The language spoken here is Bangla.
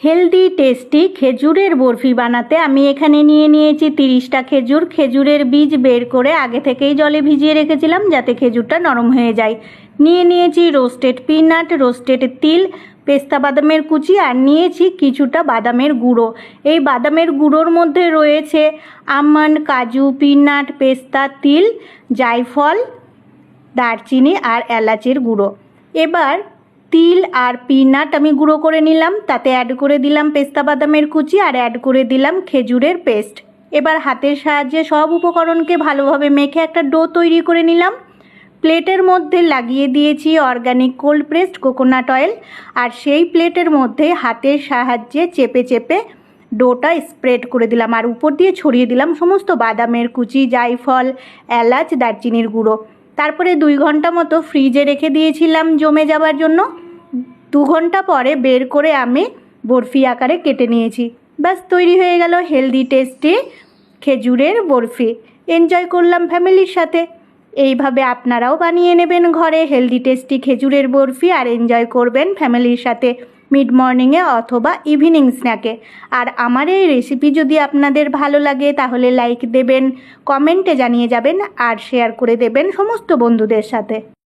হেলদি টেস্টি খেজুরের বরফি বানাতে আমি এখানে নিয়ে নিয়েছি 30টা খেজুর। খেজুরের বীজ বের করে আগে থেকেই জলে ভিজিয়ে রেখেছিলাম যাতে খেজুরটা নরম হয়ে যায়। নিয়ে নিয়েছি রোস্টেড পিনাট, রোস্টেড তিল, পেস্তা বাদামের কুচি, আর নিয়েছি কিছুটা বাদামের গুঁড়ো। এই বাদামের গুঁড়োর মধ্যে রয়েছে আমন্ড, কাজু, পিনাট, পেস্তা, তিল, জায়ফল, দারচিনি আর এলাচের গুঁড়ো। এবার তিল আর পিনাট আমি গুঁড়ো করে নিলাম, তাতে অ্যাড করে দিলাম পেস্তা বাদামের কুচি আর অ্যাড করে দিলাম খেজুরের পেস্ট। এবার হাতের সাহায্যে সব উপকরণকে ভালোভাবে মেখে একটা ডো তৈরি করে নিলাম। প্লেটের মধ্যে লাগিয়ে দিয়েছি organic cold pressed coconut oil, আর সেই প্লেটের মধ্যে হাতের সাহায্যে চেপে চেপে ডোটা স্প্রেড করে দিলাম, আর উপর দিয়ে ছড়িয়ে দিলাম সমস্ত বাদামের কুচি, জায়ফল, এলাচ, দারচিনির গুঁড়ো। তারপরে 2 ঘন্টা মতো ফ্রিজে রেখে দিয়েছিলাম জমে যাওয়ার জন্য। 2 ঘন্টা পরে বের করে আমি বরফি আকারে কেটে নিয়েছি। ব্যাস তৈরি হয়ে গেল হেলদি টেস্টি খেজুরের বরফি। এনজয় করলাম ফ্যামিলির সাথে। এইভাবে আপনারাও বানিয়ে নেবেন ঘরে হেলদি টেস্টি খেজুরের বরফি, আর এনজয় করবেন ফ্যামিলির সাথে মিড মর্নিংয়ে অথবা ইভিনিং স্ন্যাকে। আর আমার এই রেসিপি যদি আপনাদের ভালো লাগে তাহলে লাইক দেবেন, কমেন্টে জানিয়ে যাবেন আর শেয়ার করে দেবেন সমস্ত বন্ধুদের সাথে।